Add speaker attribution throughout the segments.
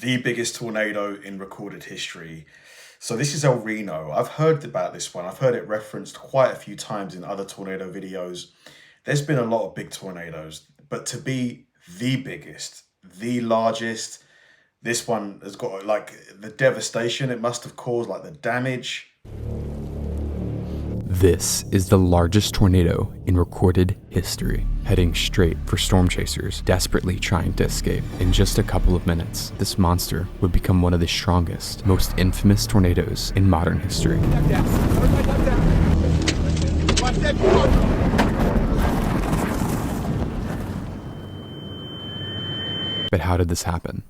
Speaker 1: The biggest tornado in recorded history. So this is El Reno. I've heard about this one. I've heard it referenced quite a few times in other tornado videos. There's been a lot of big tornadoes, but to be the biggest, the largest, this one has got like the devastation it must have caused, like the damage.
Speaker 2: This is the largest tornado in recorded history, heading straight for storm chasers desperately trying to escape. In just a couple of minutes, this monster would become one of the strongest, most infamous tornadoes in modern history. But how did this happen?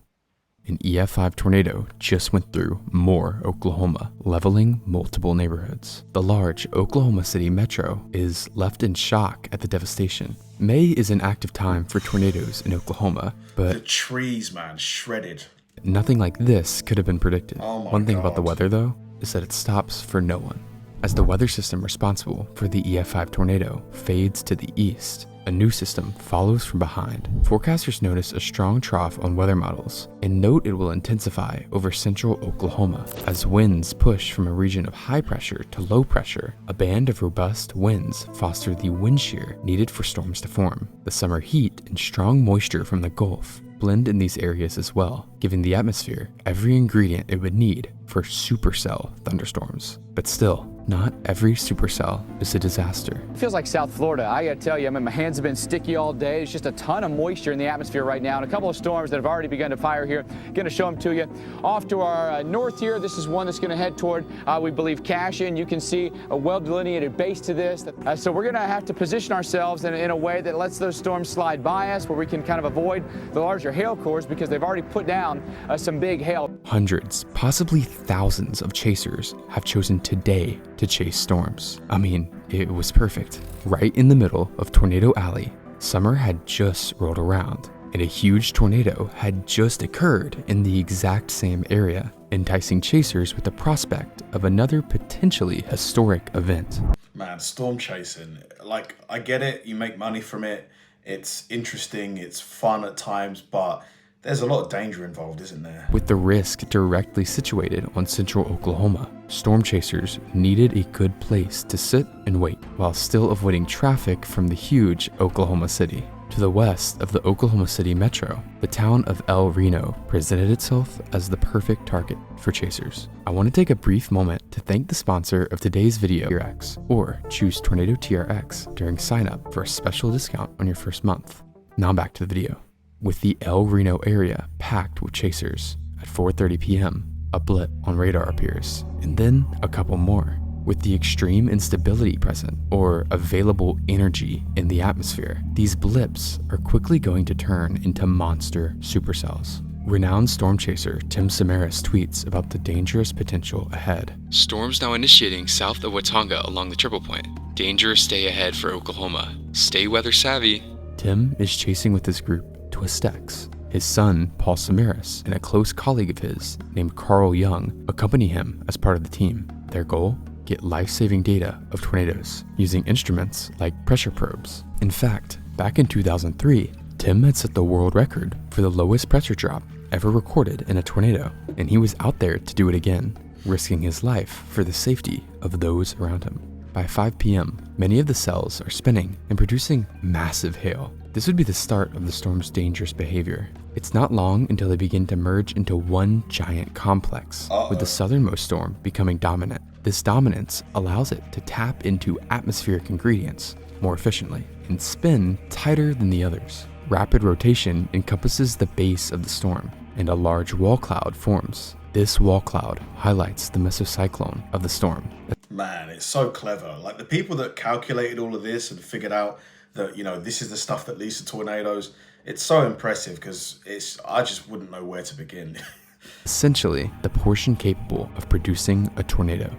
Speaker 2: An EF5 tornado just went through Moore, Oklahoma, leveling multiple neighborhoods. The large Oklahoma City metro is left in shock at the devastation. May is an active time for tornadoes in Oklahoma, but
Speaker 1: the trees, man, shredded.
Speaker 2: Nothing like this could have been predicted.
Speaker 1: Oh my
Speaker 2: One thing about the
Speaker 1: God.
Speaker 2: weather, though, is that it stops for no one. As the weather system responsible for the EF5 tornado fades to the east, a new system follows from behind. Forecasters notice a strong trough on weather models and note it will intensify over central Oklahoma as winds push from a region of high pressure to low pressure. A band of robust winds foster the wind shear needed for storms to form. The summer heat and strong moisture from the Gulf blend in these areas as well, giving the atmosphere every ingredient it would need for supercell thunderstorms. But still, not every supercell is a disaster.
Speaker 3: Feels like South Florida. I gotta tell you, my hands have been sticky all day. There's just a ton of moisture in the atmosphere right now, and a couple of storms that have already begun to fire here. Gonna show them to you. Off to our north here, this is one that's gonna head toward, we believe, Cashin. You can see a well-delineated base to this. So we're gonna have to position ourselves in a way that lets those storms slide by us, where we can kind of avoid the larger hail cores because they've already put down some big hail.
Speaker 2: Hundreds, possibly thousands of chasers have chosen today to chase storms. I mean, it was perfect. Right in the middle of Tornado Alley, summer had just rolled around, and a huge tornado had just occurred in the exact same area, enticing chasers with the prospect of another potentially historic event.
Speaker 1: Man, storm chasing, like, I get it, you make money from it, it's interesting, it's fun at times, but there's a lot of danger involved, isn't there?
Speaker 2: With the risk directly situated on central Oklahoma, storm chasers needed a good place to sit and wait while still avoiding traffic from the huge Oklahoma City. To the west of the Oklahoma City metro, the town of El Reno presented itself as the perfect target for chasers. I want to take a brief moment to thank the sponsor of today's video, TRX, or choose Tornado TRX during sign up for a special discount on your first month. Now back to the video. With the El Reno area packed with chasers, at 4:30 p.m., a blip on radar appears, and then a couple more. With the extreme instability present, or available energy in the atmosphere, these blips are quickly going to turn into monster supercells. Renowned storm chaser Tim Samaras tweets about the dangerous potential ahead. Storms now initiating south of Watauga along the triple point. Dangerous stay ahead for Oklahoma. Stay weather savvy. Tim is chasing with his group to Estex. His son, Paul Samaras, and a close colleague of his named Carl Young accompany him as part of the team. Their goal? Get life-saving data of tornadoes using instruments like pressure probes. In fact, back in 2003, Tim had set the world record for the lowest pressure drop ever recorded in a tornado, and he was out there to do it again, risking his life for the safety of those around him. By 5 p.m., many of the cells are spinning and producing massive hail. This would be the start of the storm's dangerous behavior. It's not long until they begin to merge into one giant complex, with the southernmost storm becoming dominant. This dominance allows it to tap into atmospheric ingredients more efficiently and spin tighter than the others. Rapid rotation encompasses the base of the storm, and a large wall cloud forms. This wall cloud highlights the mesocyclone of the storm.
Speaker 1: Man, it's so clever. Like, the people that calculated all of this and figured out that, this is the stuff that leads to tornadoes, it's so impressive because I just wouldn't know where to begin.
Speaker 2: Essentially, the portion capable of producing a tornado.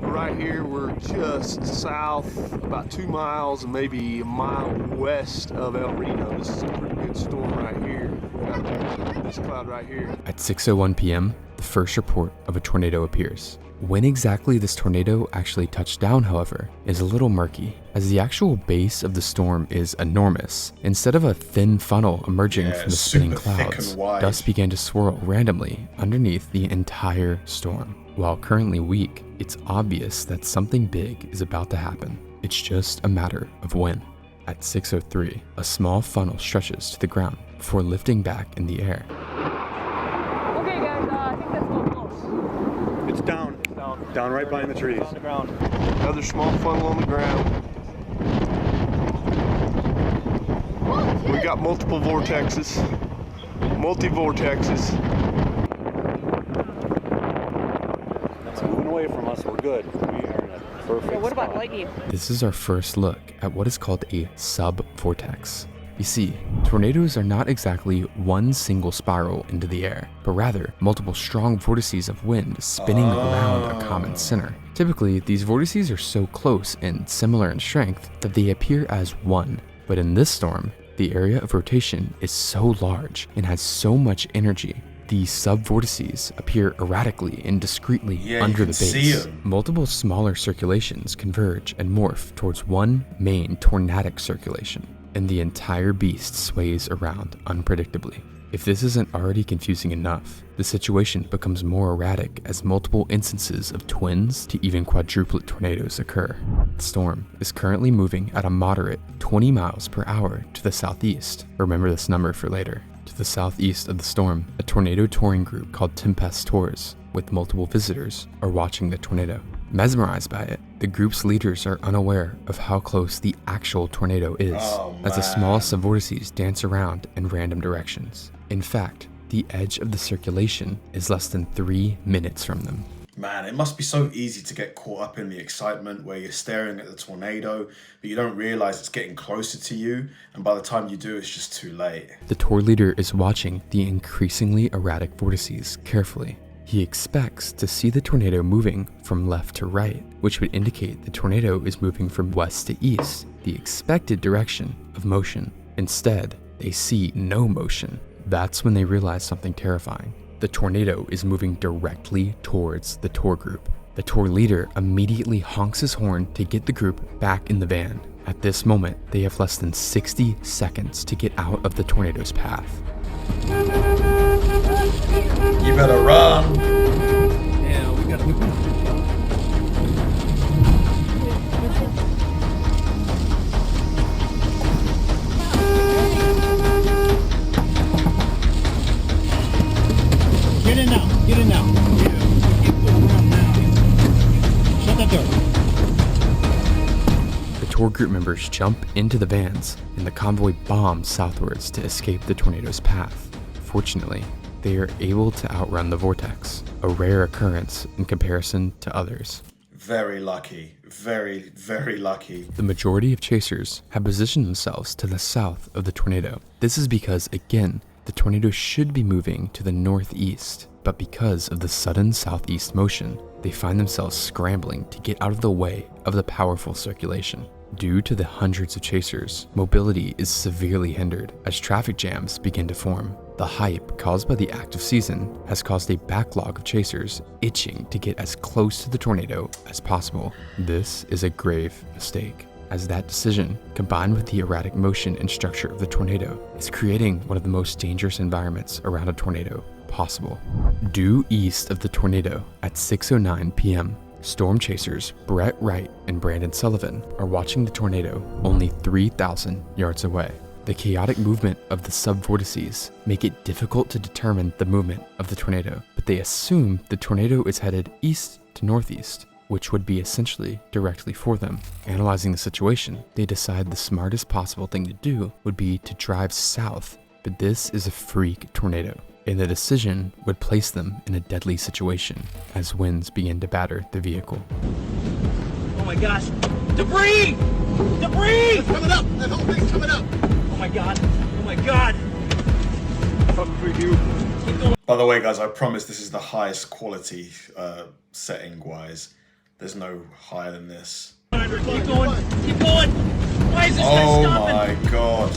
Speaker 4: Right here, we're just south, about 2 miles and maybe a mile west of El Reno. This is a pretty good storm right here. Got this cloud right here.
Speaker 2: At 6:01 p.m., the first report of a tornado appears. When exactly this tornado actually touched down, however, is a little murky, as the actual base of the storm is enormous. Instead of a thin funnel emerging from the spinning clouds, dust began to swirl randomly underneath the entire storm. While currently weak, it's obvious that something big is about to happen. It's just a matter of when. At 6:03, a small funnel stretches to the ground before lifting back in the air.
Speaker 5: Okay guys, I think that's going close.
Speaker 6: It's down. Down right behind the trees.
Speaker 5: On the ground.
Speaker 4: Another small funnel on the ground. We got multiple vortexes. Multi-vortexes.
Speaker 6: It's moving away from us. We're good. We are in a perfect
Speaker 5: Yeah, what about
Speaker 6: spot.
Speaker 5: lightning?
Speaker 2: This is our first look at what is called a sub-vortex. You see, tornadoes are not exactly one single spiral into the air, but rather multiple strong vortices of wind spinning around a common center. Typically, these vortices are so close and similar in strength that they appear as one. But in this storm, the area of rotation is so large and has so much energy. These sub-vortices appear erratically and discreetly under the base. Multiple smaller circulations converge and morph towards one main tornadic circulation, and the entire beast sways around unpredictably. If this isn't already confusing enough, the situation becomes more erratic as multiple instances of twins to even quadruplet tornadoes occur. The storm is currently moving at a moderate 20 miles per hour to the southeast. Remember this number for later. To the southeast of the storm, a tornado touring group called Tempest Tours, with multiple visitors, are watching the tornado. Mesmerized by it, the group's leaders are unaware of how close the actual tornado is, as the small subvortices dance around in random directions. In fact, the edge of the circulation is less than 3 minutes from them.
Speaker 1: Man, it must be so easy to get caught up in the excitement where you're staring at the tornado, but you don't realize it's getting closer to you, and by the time you do, it's just too late.
Speaker 2: The tour leader is watching the increasingly erratic vortices carefully. He expects to see the tornado moving from left to right, which would indicate the tornado is moving from west to east, the expected direction of motion. Instead, they see no motion. That's when they realize something terrifying. The tornado is moving directly towards the tour group. The tour leader immediately honks his horn to get the group back in the van. At this moment, they have less than 60 seconds to get out of the tornado's path.
Speaker 1: You better run!
Speaker 7: Yeah, we gotta move. Get in now. Get in now. Yeah, keep going around now. Shut that door.
Speaker 2: The tour group members jump into the vans, and the convoy bombs southwards to escape the tornado's path. Fortunately, they are able to outrun the vortex, a rare occurrence in comparison to others.
Speaker 1: Very lucky. Very, very lucky.
Speaker 2: The majority of chasers have positioned themselves to the south of the tornado. This is because, again, the tornado should be moving to the northeast, but because of the sudden southeast motion, they find themselves scrambling to get out of the way of the powerful circulation. Due to the hundreds of chasers, mobility is severely hindered as traffic jams begin to form. The hype caused by the active season has caused a backlog of chasers itching to get as close to the tornado as possible. This is a grave mistake, as that decision, combined with the erratic motion and structure of the tornado, is creating one of the most dangerous environments around a tornado possible. Due east of the tornado at 6:09 p.m., storm chasers Brit Reacts and Brandon Sullivan are watching the tornado only 3,000 yards away. The chaotic movement of the subvortices make it difficult to determine the movement of the tornado, but they assume the tornado is headed east to northeast, which would be essentially directly for them. Analyzing the situation, they decide the smartest possible thing to do would be to drive south, but this is a freak tornado, and the decision would place them in a deadly situation as winds begin to batter the vehicle.
Speaker 7: Oh my gosh. Debris! Debris! It's coming up! That whole thing's coming up! Oh my god. Oh my god!
Speaker 4: Up for you.
Speaker 7: Keep going.
Speaker 1: By the way, guys, I promise this is the highest quality setting-wise. There's no higher than this.
Speaker 7: Keep going. Keep going. Why is this guy
Speaker 1: Oh
Speaker 7: stopping?
Speaker 1: my god.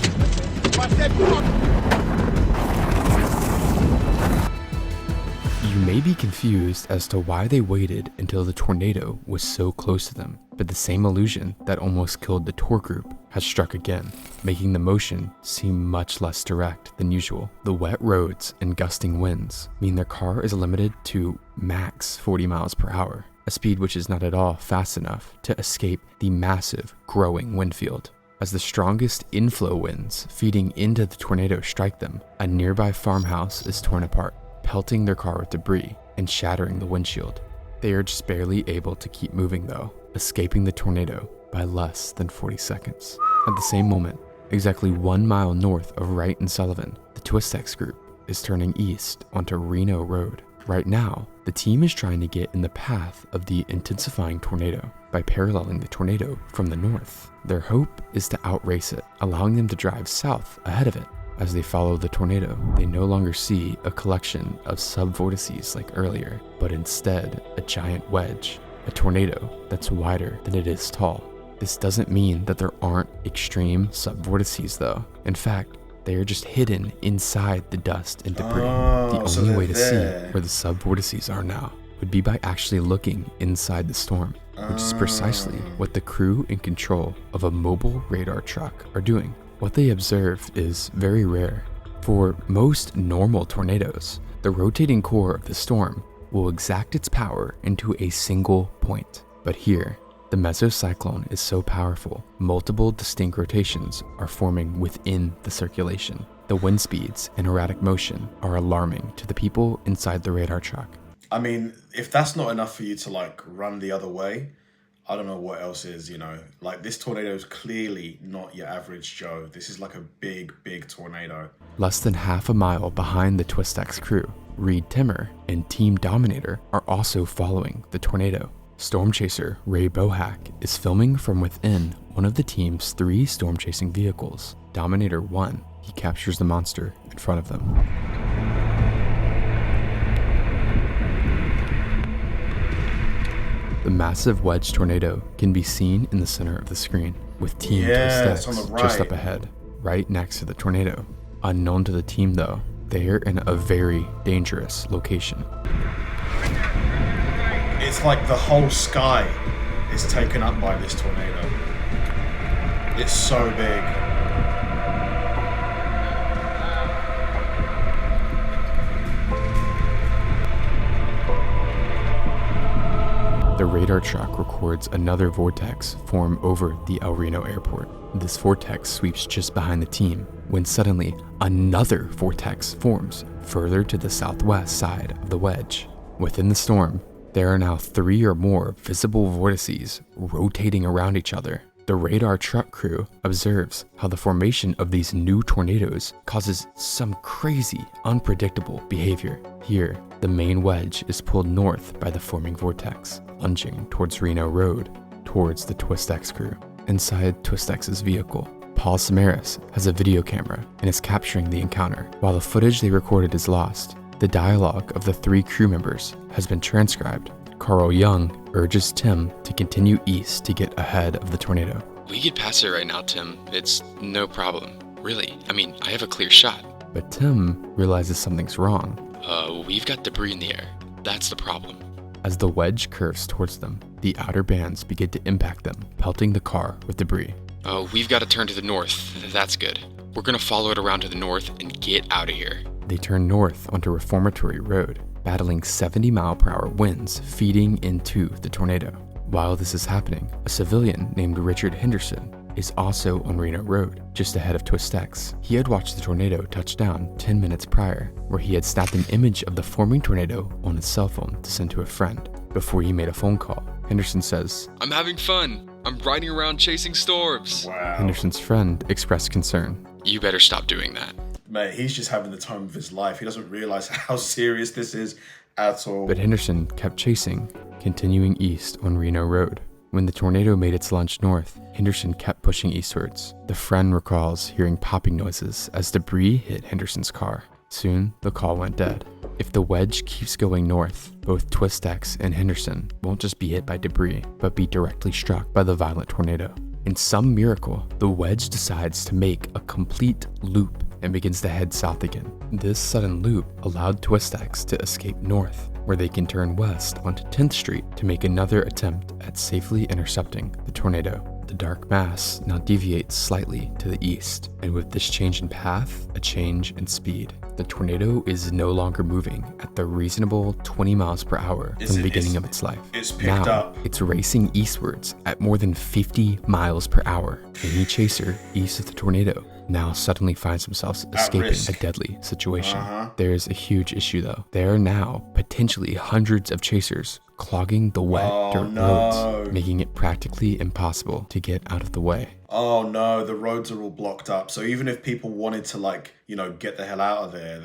Speaker 2: You may be confused as to why they waited until the tornado was so close to them, but the same illusion that almost killed the tour group has struck again, making the motion seem much less direct than usual. The wet roads and gusting winds mean their car is limited to max 40 miles per hour, a speed which is not at all fast enough to escape the massive growing wind field. As the strongest inflow winds feeding into the tornado strike them, a nearby farmhouse is torn apart, pelting their car with debris and shattering the windshield. They are just barely able to keep moving though, escaping the tornado by less than 40 seconds. At the same moment, exactly 1 mile north of Wright and Sullivan, the Twistex group is turning east onto RENO Road. Right now, the team is trying to get in the path of the intensifying tornado by paralleling the tornado from the north. Their hope is to outrace it, allowing them to drive south ahead of it. As they follow the tornado, they no longer see a collection of subvortices like earlier, but instead a giant wedge, a tornado that's wider than it is tall. This doesn't mean that there aren't extreme subvortices though. In fact, they are just hidden inside the dust and debris. The only way to see where the subvortices are now would be by actually looking inside the storm, which is precisely what the crew in control of a mobile radar truck are doing. What they observe is very rare. For most normal tornadoes, the rotating core of the storm will exact its power into a single point. But here, the mesocyclone is so powerful, multiple distinct rotations are forming within the circulation. The wind speeds and erratic motion are alarming to the people inside the radar truck.
Speaker 1: I mean, if that's not enough for you to like run the other way, I don't know what else is, you know. Like, this tornado is clearly not your average Joe. This is like a big, big tornado.
Speaker 2: Less than half a mile behind the Twistex crew, Reed Timmer and Team Dominator are also following the tornado. Storm chaser Ray Bohack is filming from within one of the team's 3 storm chasing vehicles. Dominator 1, he captures the monster in front of them. The massive wedge tornado can be seen in the center of the screen, with Team Twistex just up ahead, right next to the tornado. Unknown to the team though, they are in a very dangerous location.
Speaker 1: It's like the whole sky is taken up by this tornado. It's so big.
Speaker 2: The radar truck records another vortex form over the El Reno airport. This vortex sweeps just behind the team, when suddenly another vortex forms further to the southwest side of the wedge. Within the storm, there are now 3 or more visible vortices rotating around each other. The radar truck crew observes how the formation of these new tornadoes causes some crazy, unpredictable behavior. Here, the main wedge is pulled north by the forming vortex, lunging towards RENO Road, towards the Twistex crew. Inside Twistex's vehicle, Paul Samaras has a video camera and is capturing the encounter. While the footage they recorded is lost, the dialogue of the 3 crew members has been transcribed. Carl Young urges Tim to continue east to get ahead of the tornado.
Speaker 8: We could pass it right now, Tim. It's no problem. Really. I mean, I have a clear shot.
Speaker 2: But Tim realizes something's wrong.
Speaker 8: We've got debris in the air. That's the problem.
Speaker 2: As the wedge curves towards them, the outer bands begin to impact them, pelting the car with debris.
Speaker 8: We've got to turn to the north. That's good. We're gonna follow it around to the north and get out of here.
Speaker 2: They turn north onto Reformatory Road, battling 70-mile-per-hour winds feeding into the tornado. While this is happening, a civilian named Richard Henderson is also on RENO Road, just ahead of Twistex. He had watched the tornado touch down 10 minutes prior, where he had snapped an image of the forming tornado on his cell phone to send to a friend. Before he made a phone call, Henderson says,
Speaker 8: "I'm having fun. I'm riding around chasing storms."
Speaker 1: Wow.
Speaker 2: Henderson's friend expressed concern.
Speaker 8: "You better stop doing that."
Speaker 1: Mate, he's just having the time of his life. He doesn't realize how serious this is at all.
Speaker 2: But Henderson kept chasing, continuing east on RENO Road. When the tornado made its launch north, Henderson kept pushing eastwards. The friend recalls hearing popping noises as debris hit Henderson's car. Soon, the call went dead. If the wedge keeps going north, both Twistex and Henderson won't just be hit by debris, but be directly struck by the violent tornado. In some miracle, the wedge decides to make a complete loop and begins to head south again. This sudden loop allowed Twistex to escape north, where they can turn west onto 10th Street to make another attempt at safely intercepting the tornado. The dark mass now deviates slightly to the east, and with this change in path, a change in speed. The tornado is no longer moving at the reasonable 20 miles per hour from the beginning of its life.
Speaker 1: It's picked up.
Speaker 2: It's racing eastwards at more than 50 miles per hour. Any chaser east of the tornado now suddenly finds themselves escaping a deadly situation. There's a huge issue though. There are now potentially hundreds of chasers clogging the wet dirt roads, making it practically impossible to get out of the way.
Speaker 1: Oh no, the roads are all blocked up. So even if people wanted to get the hell out of there,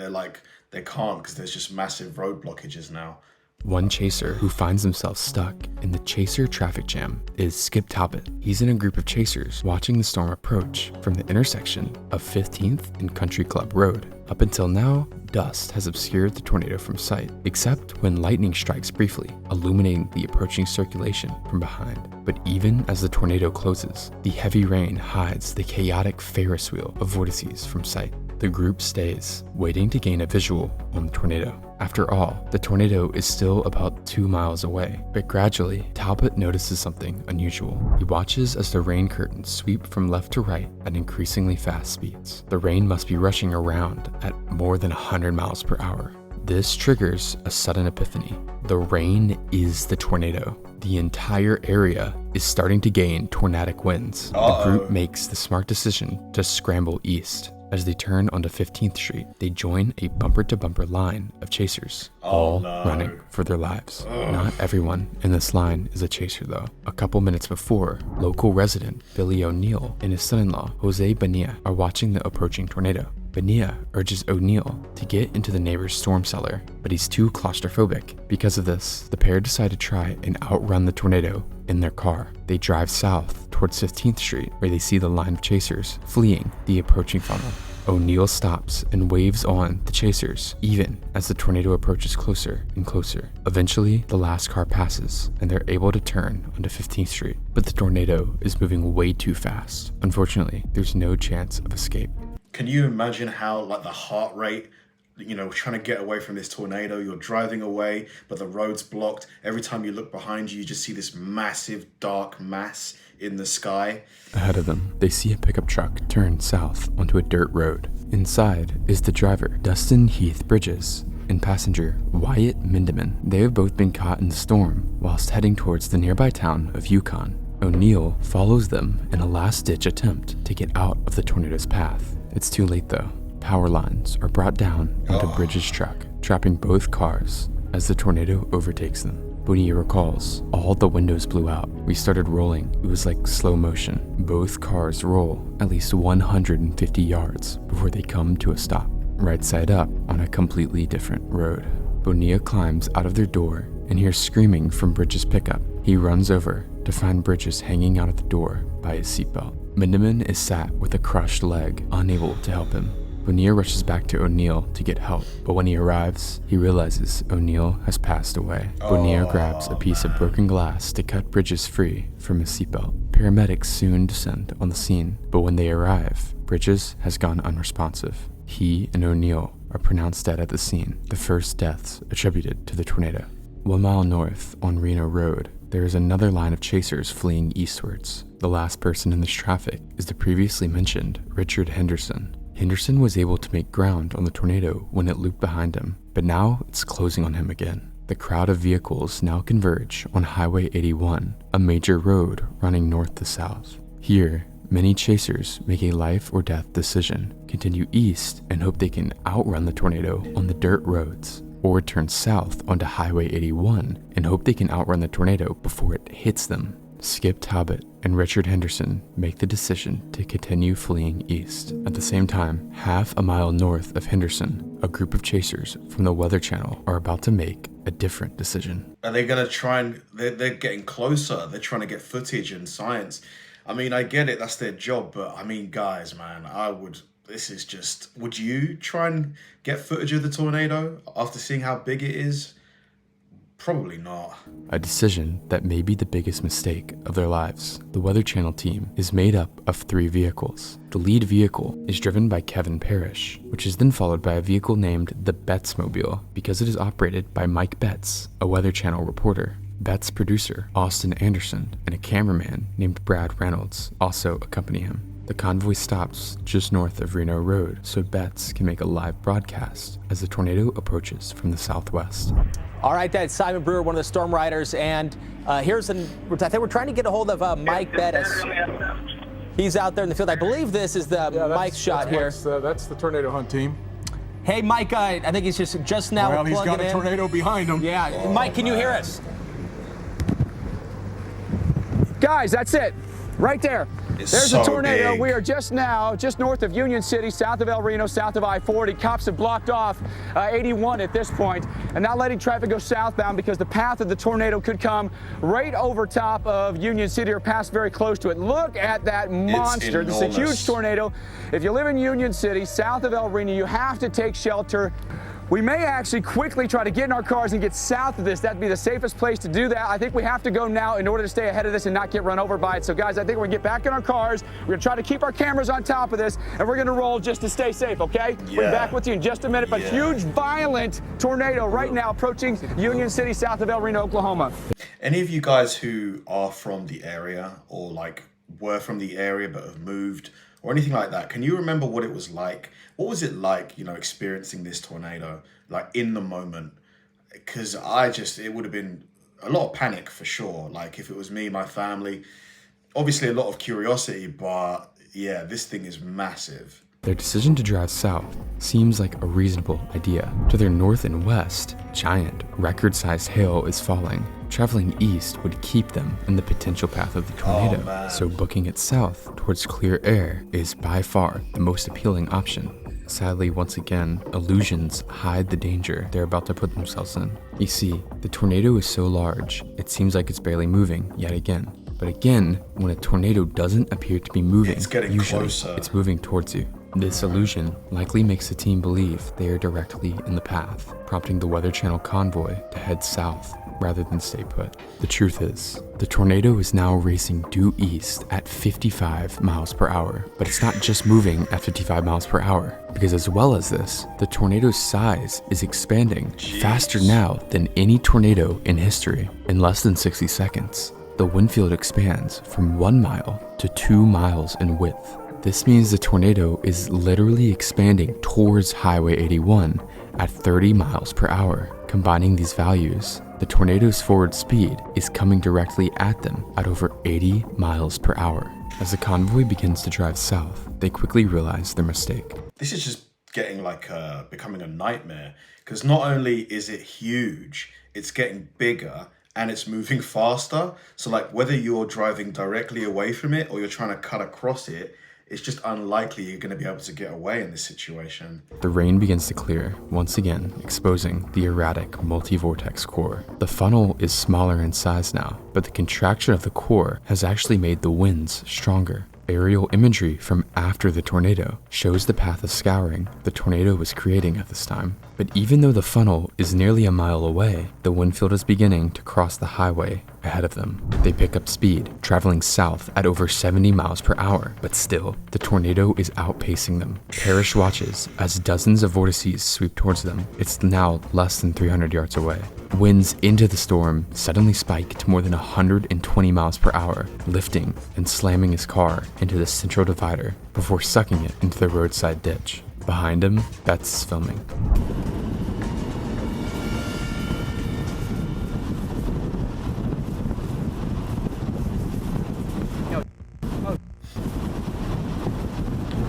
Speaker 1: they can't because there's just massive road blockages now.
Speaker 2: One chaser who finds himself stuck in the chaser traffic jam is Skip Talbot. He's in a group of chasers watching the storm approach from the intersection of 15th and Country Club Road. Up until now, dust has obscured the tornado from sight, except when lightning strikes briefly, illuminating the approaching circulation from behind. But even as the tornado closes, the heavy rain hides the chaotic Ferris wheel of vortices from sight. The group stays, waiting to gain a visual on the tornado. After all, the tornado is still about 2 miles away, but gradually, Talbot notices something unusual. He watches as the rain curtains sweep from left to right at increasingly fast speeds. The rain must be rushing around at more than 100 miles per hour. This triggers a sudden epiphany. The rain is the tornado. The entire area is starting to gain tornadic winds. The group makes the smart decision to scramble east. As they turn onto 15th Street, they join a bumper-to-bumper line of chasers, all running for their lives. Not everyone in this line is a chaser though. A couple minutes before, local resident Billy O'Neill and his son-in-law Jose Bonilla are watching the approaching tornado. Bonilla urges O'Neill to get into the neighbor's storm cellar, but he's too claustrophobic. Because of this, the pair decide to try and outrun the tornado in their car. They drive south towards 15th Street, where they see the line of chasers fleeing the approaching funnel. O'Neill stops and waves on the chasers, even as the tornado approaches closer and closer. Eventually, the last car passes, and they're able to turn onto 15th Street. But the tornado is moving way too fast. Unfortunately, there's no chance of escape.
Speaker 1: Can you imagine how the heart rate, trying to get away from this tornado, you're driving away, but the road's blocked. Every time you look behind you, you just see this massive dark mass in the sky.
Speaker 2: Ahead of them, they see a pickup truck turn south onto a dirt road. Inside is the driver, Dustin Heath Bridges, and passenger, Wyatt Mindeman. They have both been caught in the storm whilst heading towards the nearby town of Yukon. O'Neill follows them in a last-ditch attempt to get out of the tornado's path. It's too late though. Power lines are brought down onto Bridges' truck, trapping both cars as the tornado overtakes them. Bonilla recalls, all the windows blew out. We started rolling. It was like slow motion. Both cars roll at least 150 yards before they come to a stop, right side up on a completely different road. Bonilla climbs out of their door and hears screaming from Bridges' pickup. He runs over to find Bridges hanging out at the door by his seatbelt. Mindeman is sat with a crushed leg, unable to help him. Bonilla rushes back to O'Neill to get help, but when he arrives, he realizes O'Neill has passed away. Bonilla grabs a piece of broken glass to cut Bridges free from his seatbelt. Paramedics soon descend on the scene, but when they arrive, Bridges has gone unresponsive. He and O'Neill are pronounced dead at the scene, the first deaths attributed to the tornado. 1 mile north on RENO Road, there is another line of chasers fleeing eastwards. The last person in this traffic is the previously mentioned Richard Henderson. Henderson was able to make ground on the tornado when it looped behind him, but now it's closing on him again. The crowd of vehicles now converge on Highway 81, a major road running north to south. Here, many chasers make a life or death decision, continue east and hope they can outrun the tornado on the dirt roads, or turn south onto Highway 81 and hope they can outrun the tornado before it hits them. Skip Talbot and Richard Henderson make the decision to continue fleeing east. At the same time, half a mile north of Henderson, a group of chasers from the Weather Channel are about to make a different decision.
Speaker 1: Are they going to try and... They're getting closer. They're trying to get footage and science. I mean, I get it. That's their job. But, I mean, guys, man, This is just... Would you try and get footage of the tornado after seeing how big it is? Probably not.
Speaker 2: A decision that may be the biggest mistake of their lives. The Weather Channel team is made up of 3 vehicles. The lead vehicle is driven by Kevin Parrish, which is then followed by a vehicle named the Bettsmobile because it is operated by Mike Betts, a Weather Channel reporter. Betts' producer, Austin Anderson, and a cameraman named Brad Reynolds also accompany him. The convoy stops just north of Reno Road so Betts can make a live broadcast as the tornado approaches from the southwest.
Speaker 9: All right, that's Simon Brewer, one of the storm riders, and I think we're trying to get a hold of Mike Bettis. He's out there in the field. I believe this is the Mike's shot here.
Speaker 10: That's the tornado hunt team.
Speaker 9: Hey, Mike, I think he's just now
Speaker 10: Well, he's
Speaker 9: plugging
Speaker 10: got a tornado behind him.
Speaker 9: Yeah, Mike, can you hear us?
Speaker 3: Guys, that's it. Right there.
Speaker 1: It's
Speaker 3: There's
Speaker 1: so
Speaker 3: a tornado.
Speaker 1: big.
Speaker 3: We are just north of Union City, south of El Reno, south of I-40. Cops have blocked off 81 at this point and not letting traffic go southbound because the path of the tornado could come right over top of Union City or pass very close to it. Look at that monster. This is a huge tornado. If you live in Union City, south of El Reno, you have to take shelter. We may actually quickly try to get in our cars and get south of this. That'd be the safest place to do that. I think we have to go now in order to stay ahead of this and not get run over by it. So guys, I think we're gonna get back in our cars. We're gonna try to keep our cameras on top of this and we're gonna roll just to stay safe, okay?
Speaker 1: Yeah.
Speaker 3: We're back with you in just a minute, but huge, violent tornado right now approaching Union City, south of El Reno, Oklahoma.
Speaker 1: Any of you guys who are from the area or like were from the area but have moved or anything like that, can you remember what it was like? What was it like, experiencing this tornado, like in the moment? Because it would have been a lot of panic for sure. Like if it was me, my family, obviously a lot of curiosity, but yeah, this thing is massive.
Speaker 2: Their decision to drive south seems like a reasonable idea. To their north and west, giant, record-sized hail is falling. Traveling east would keep them in the potential path of the tornado, so booking it south towards clear air is by far the most appealing option. Sadly, once again, illusions hide the danger they're about to put themselves in. You see, the tornado is so large, it seems like it's barely moving yet again. But again, when a tornado doesn't appear to be moving,
Speaker 1: it's getting
Speaker 2: usually
Speaker 1: closer.
Speaker 2: It's moving towards you. This illusion likely makes the team believe they are directly in the path, prompting the Weather Channel convoy to head south rather than stay put. The truth is, the tornado is now racing due east at 55 miles per hour, but it's not just moving at 55 miles per hour, because as well as this, the tornado's size is expanding faster now than any tornado in history. In less than 60 seconds, the wind field expands from 1 mile to 2 miles in width. This means the tornado is literally expanding towards Highway 81 at 30 miles per hour. Combining these values, the tornado's forward speed is coming directly at them at over 80 miles per hour. As the convoy begins to drive south, they quickly realize their mistake.
Speaker 1: This is just getting becoming a nightmare, because not only is it huge, it's getting bigger and it's moving faster. So like whether you're driving directly away from it or you're trying to cut across it, it's just unlikely you're going to be able to get away in this situation.
Speaker 2: The rain begins to clear, once again exposing the erratic multi-vortex core. The funnel is smaller in size now, but the contraction of the core has actually made the winds stronger. Aerial imagery from after the tornado shows the path of scouring the tornado was creating at this time. But even though the funnel is nearly a mile away, the wind field is beginning to cross the highway ahead of them. They pick up speed, traveling south at over 70 miles per hour, but still, the tornado is outpacing them. Parrish watches as dozens of vortices sweep towards them. It's now less than 300 yards away. Winds into the storm suddenly spike to more than 120 miles per hour, lifting and slamming his car into the central divider before sucking it into the roadside ditch. Behind him, Betts is filming.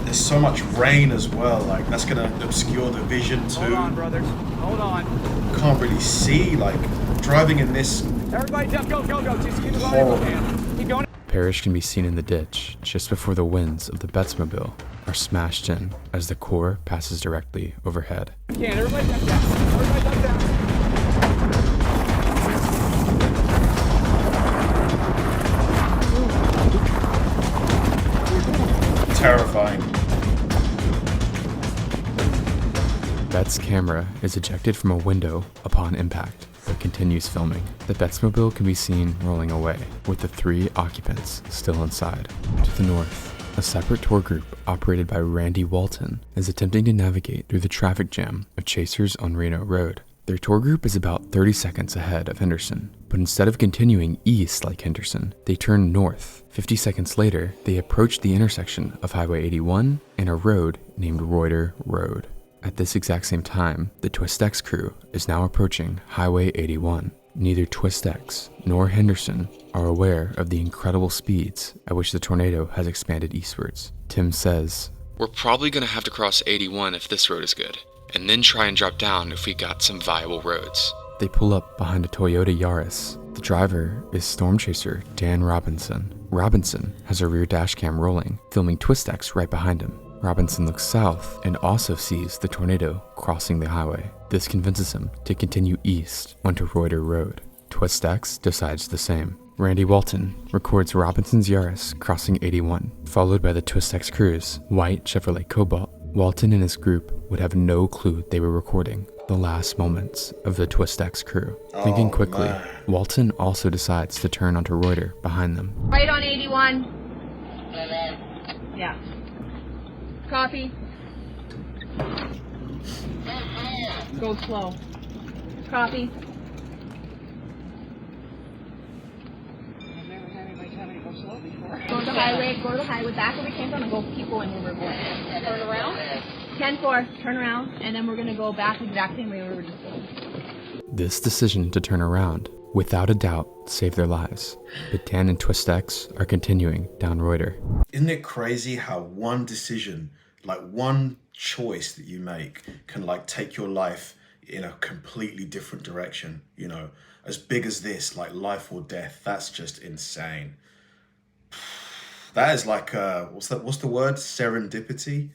Speaker 1: There's so much rain as well, like that's gonna obscure the vision too.
Speaker 3: Hold on, brothers. Hold on.
Speaker 1: Can't really see, like driving in this.
Speaker 3: Everybody jump, go. Just keep the volume, man. Keep going.
Speaker 2: Parrish can be seen in the ditch just before the winds of the Bettsmobile are smashed in as the core passes directly overhead.
Speaker 3: Again, everybody jump down. Everybody jump down.
Speaker 1: Terrifying.
Speaker 2: Betts' camera is ejected from a window upon impact. but continues filming. The Betsmobile can be seen rolling away, with the 3 occupants still inside. To the north, a separate tour group operated by Randy Walton is attempting to navigate through the traffic jam of chasers on Reno Road. Their tour group is about 30 seconds ahead of Henderson, but instead of continuing east like Henderson, they turn north. 50 seconds later, they approach the intersection of Highway 81 and a road named Reuter Road. At this exact same time, the TwistX crew is now approaching Highway 81. Neither TwistX nor Henderson are aware of the incredible speeds at which the tornado has expanded eastwards. Tim says,
Speaker 8: "We're probably gonna have to cross 81 if this road is good, and then try and drop down if we got some viable roads."
Speaker 2: They pull up behind a Toyota Yaris. The driver is storm chaser Dan Robinson. Robinson has a rear dash cam rolling, filming TwistX right behind him. Robinson looks south and also sees the tornado crossing the highway. This convinces him to continue east onto Reuter Road. TwistX decides the same. Randy Walton records Robinson's Yaris crossing 81, followed by the TwistX crew's white Chevrolet Cobalt. Walton and his group would have no clue they were recording the last moments of the TwistX crew. Thinking quickly, Walton also decides to turn onto Reuter behind them.
Speaker 11: Right on 81. Yeah. Copy. Go slow. Copy. Go to the highway, back where we came from and go keep going where we're going. Turn around? 10-4, turn around, and then we're going to go back the exact same way we were just going.
Speaker 2: This decision to turn around, without a doubt, saved their lives. But Dan and TwistX are continuing down Reuter.
Speaker 1: Isn't it crazy how one decision, like one choice that you make can like take your life in a completely different direction, you know, as big as this, like life or death. That's just insane. That is like, what's the word? Serendipity?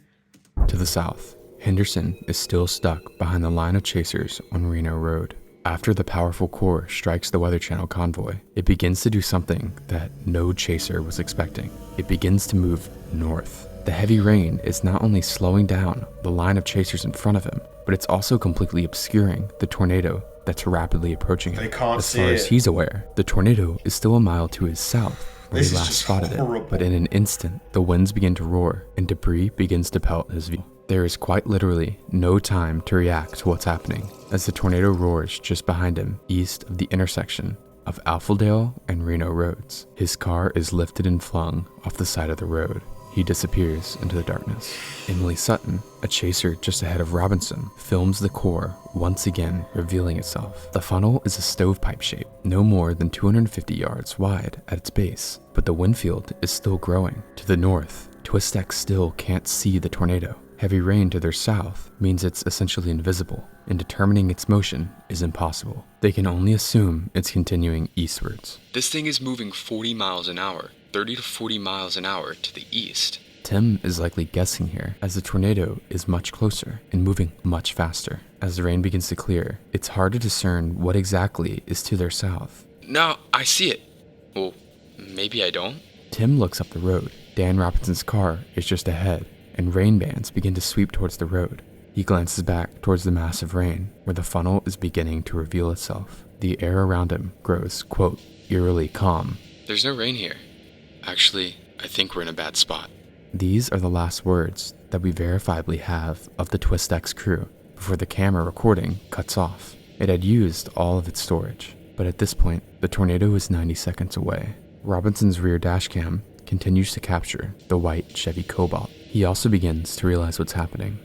Speaker 2: To the south, Henderson is still stuck behind the line of chasers on Reno Road. After the powerful core strikes the Weather Channel convoy, it begins to do something that no chaser was expecting. It begins to move north. The heavy rain is not only slowing down the line of chasers in front of him, but it's also completely obscuring the tornado that's rapidly approaching him.
Speaker 1: They can't see
Speaker 2: it. As far as he's
Speaker 1: it.
Speaker 2: aware, the tornado is still a mile to his south, where he last spotted it. But in an instant, the winds begin to roar and debris begins to pelt his view. There is quite literally no time to react to what's happening, as the tornado roars just behind him, east of the intersection of Alpheldale and Reno roads. His car is lifted and flung off the side of the road. He disappears into the darkness. Emily Sutton, a chaser just ahead of Robinson, films the core once again revealing itself. The funnel is a stovepipe shape, no more than 250 yards wide at its base, but the wind field is still growing. To the north, TwistX still can't see the tornado. Heavy rain to their south means it's essentially invisible, and determining its motion is impossible. They can only assume it's continuing eastwards.
Speaker 8: This thing is moving 40 miles an hour, 30 to 40 miles an hour to the east.
Speaker 2: Tim is likely guessing here, as the tornado is much closer and moving much faster. As the rain begins to clear, it's hard to discern what exactly is to their south.
Speaker 8: No, I see it. Well, maybe I don't.
Speaker 2: Tim looks up the road. Dan Robinson's car is just ahead, and rain bands begin to sweep towards the road. He glances back towards the massive rain, where the funnel is beginning to reveal itself. The air around him grows, quote, eerily calm.
Speaker 8: There's no rain here. Actually, I think we're in a bad spot.
Speaker 2: These are the last words that we verifiably have of the TwistX crew before the camera recording cuts off. It had used all of its storage, but at this point, the tornado is 90 seconds away. Robinson's rear dashcam continues to capture the white Chevy Cobalt. He also begins to realize what's happening.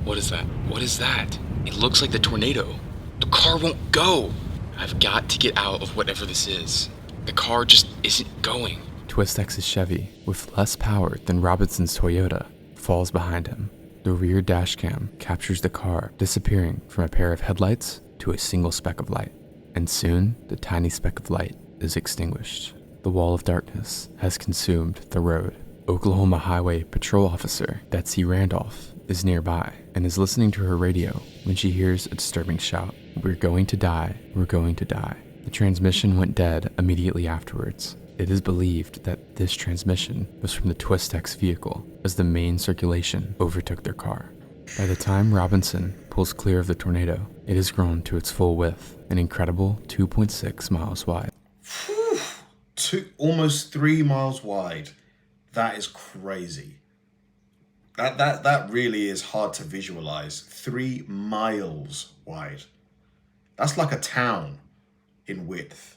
Speaker 8: What is that? What is that? It looks like the tornado. The car won't go. I've got to get out of whatever this is. The car just isn't going.
Speaker 2: TwistX's Chevy, with less power than Robinson's Toyota, falls behind him. The rear dashcam captures the car disappearing from a pair of headlights to a single speck of light. And soon, the tiny speck of light is extinguished. The wall of darkness has consumed the road. Oklahoma Highway Patrol Officer Betsy Randolph is nearby and is listening to her radio when she hears a disturbing shout. "We're going to die, we're going to die." The transmission went dead immediately afterwards. It is believed that this transmission was from the TwistX vehicle, as the main circulation overtook their car. By the time Robinson pulls clear of the tornado, it has grown to its full width, an incredible 2.6 miles wide.
Speaker 1: Almost 3 miles wide. That is crazy. That really is hard to visualize. 3 miles wide. That's like a town in width.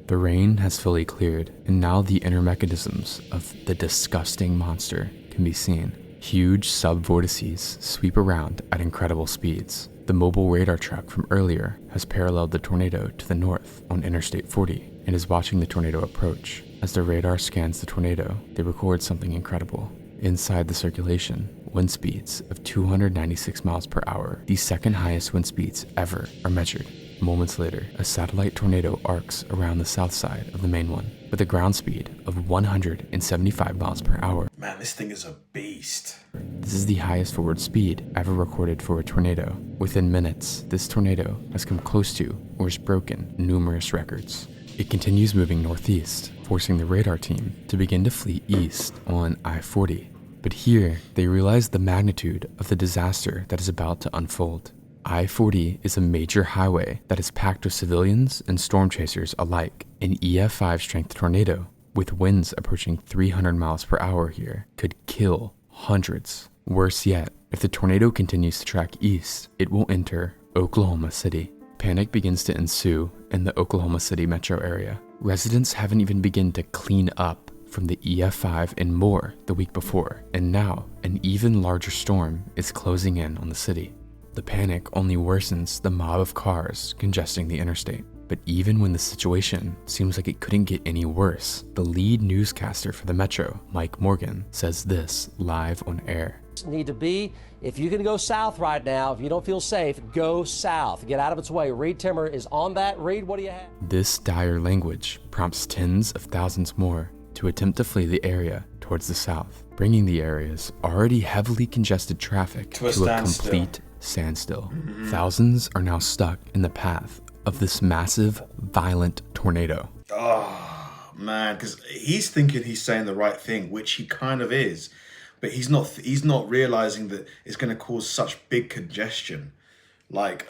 Speaker 2: The rain has fully cleared, and now the inner mechanisms of the disgusting monster can be seen. Huge sub-vortices sweep around at incredible speeds. The mobile radar truck from earlier has paralleled the tornado to the north on Interstate 40 and is watching the tornado approach. As the radar scans the tornado, they record something incredible. Inside the circulation, wind speeds of 296 miles per hour, the second highest wind speeds ever, are measured. Moments later, a satellite tornado arcs around the south side of the main one with a ground speed of 175 miles per hour.
Speaker 1: Man, this thing is a beast.
Speaker 2: This is the highest forward speed ever recorded for a tornado. Within minutes, this tornado has come close to or has broken numerous records. It continues moving northeast, forcing the radar team to begin to flee east on I-40. But here, they realize the magnitude of the disaster that is about to unfold. I-40 is a major highway that is packed with civilians and storm chasers alike. An EF5 strength tornado, with winds approaching 300 miles per hour here, could kill hundreds. Worse yet, if the tornado continues to track east, it will enter Oklahoma City. Panic begins to ensue in the Oklahoma City metro area. Residents haven't even begun to clean up from the EF5 and more the week before, and now an even larger storm is closing in on the city. The panic only worsens the mob of cars congesting the interstate. But even when the situation seems like it couldn't get any worse, the lead newscaster for the Metro, Mike Morgan, says this live on air.
Speaker 12: Need to be, if you can go south right now, if you don't feel safe, go south. Get out of its way. Reed Timmer is on that. Reed, what do you have?
Speaker 2: This dire language prompts tens of thousands more to attempt to flee the area towards the south, bringing the area's already heavily congested traffic to a complete standstill. Thousands are now stuck in the path of this massive, violent tornado.
Speaker 1: Oh, man, because he's thinking he's saying the right thing, which he kind of is, but he's not realizing that it's going to cause such big congestion. Like,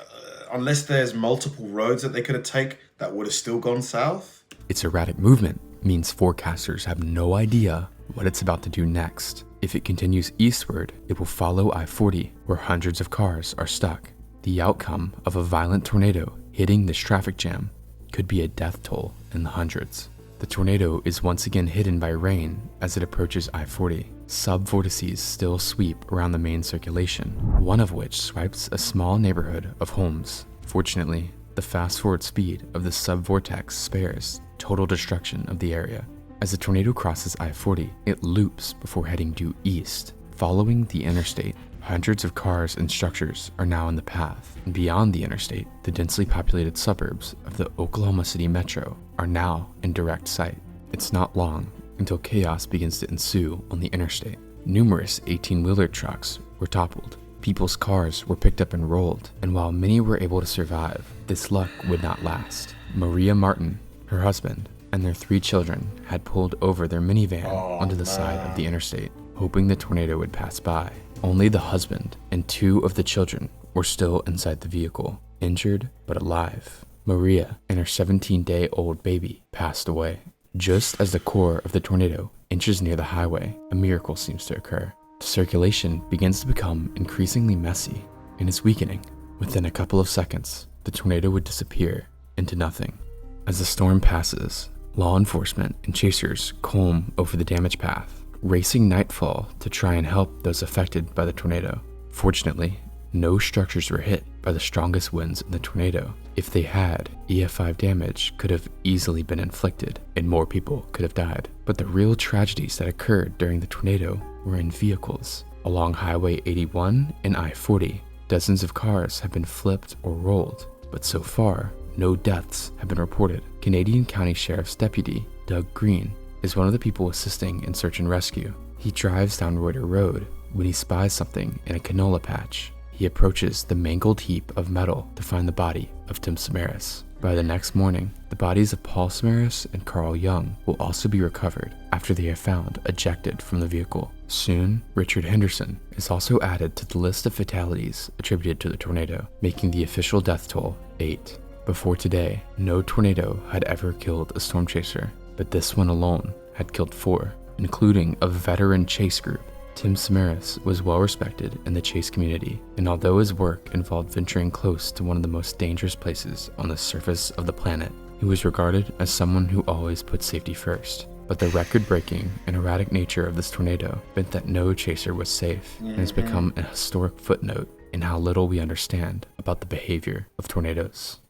Speaker 1: unless there's multiple roads that they could have taken, that would have still gone south.
Speaker 2: Its erratic movement means forecasters have no idea what it's about to do next. If it continues eastward, it will follow I-40, where hundreds of cars are stuck. The outcome of a violent tornado hitting this traffic jam could be a death toll in the hundreds. The tornado is once again hidden by rain as it approaches I-40. Sub-vortices still sweep around the main circulation, one of which swipes a small neighborhood of homes. Fortunately, the fast-forward speed of the sub-vortex spares total destruction of the area. As the tornado crosses I-40, it loops before heading due east. Following the interstate, hundreds of cars and structures are now in the path. And beyond the interstate, the densely populated suburbs of the Oklahoma City metro are now in direct sight. It's not long until chaos begins to ensue on the interstate. Numerous 18-wheeler trucks were toppled. People's cars were picked up and rolled, and while many were able to survive, this luck would not last. Maria Martin, her husband, and their 3 children had pulled over their minivan onto the side of the interstate, hoping the tornado would pass by. Only the husband and 2 of the children were still inside the vehicle, injured but alive. Maria and her 17-day-old baby passed away. Just as the core of the tornado inches near the highway, a miracle seems to occur. The circulation begins to become increasingly messy and is weakening. Within a couple of seconds, the tornado would disappear into nothing. As the storm passes, law enforcement and chasers comb over the damage path, racing nightfall to try and help those affected by the tornado. Fortunately, no structures were hit by the strongest winds in the tornado. If they had, EF5 damage could have easily been inflicted and more people could have died. But the real tragedies that occurred during the tornado were in vehicles. Along Highway 81 and I-40, dozens of cars have been flipped or rolled, but so far, no deaths have been reported. Canadian County Sheriff's Deputy Doug Green is one of the people assisting in search and rescue. He drives down Reuter Road when he spies something in a canola patch. He approaches the mangled heap of metal to find the body of Tim Samaras. By the next morning, the bodies of Paul Samaras and Carl Young will also be recovered after they are found ejected from the vehicle. Soon, Richard Henderson is also added to the list of fatalities attributed to the tornado, making the official death toll 8. Before today, no tornado had ever killed a storm chaser, but this one alone had killed 4, including a veteran chase group. Tim Samaras was well respected in the chase community, and although his work involved venturing close to one of the most dangerous places on the surface of the planet, he was regarded as someone who always put safety first. But the record-breaking and erratic nature of this tornado meant that no chaser was safe, and has become a historic footnote in how little we understand about the behavior of tornadoes.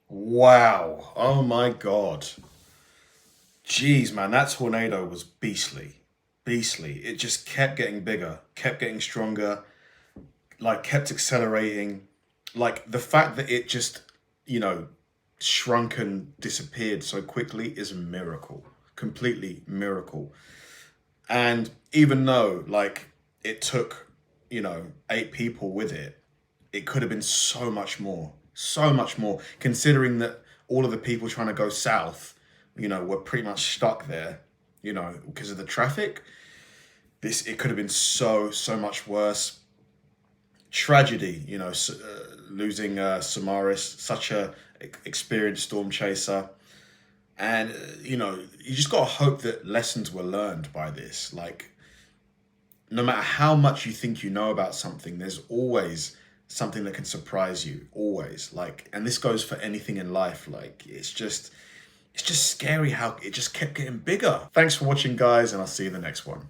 Speaker 1: Wow. Oh my God. Jeez, man, that tornado was beastly. Beastly. It just kept getting bigger, kept getting stronger, like kept accelerating. Like the fact that it just, you know, shrunk and disappeared so quickly is a miracle. Completely miracle. And even though like it took, you know, 8 people with it, it could have been so much more, considering that all of the people trying to go south, you know, were pretty much stuck there, you know, because of the traffic. It could have been so much worse. Tragedy, you know, losing Samaras, such a experienced storm chaser. And, you know, you just got to hope that lessons were learned by this. Like, no matter how much you think you know about something, there's always something that can surprise you, always. Like, and this goes for anything in life. Like, it's just scary how it just kept getting bigger. Thanks for watching, guys, and I'll see you in the next one.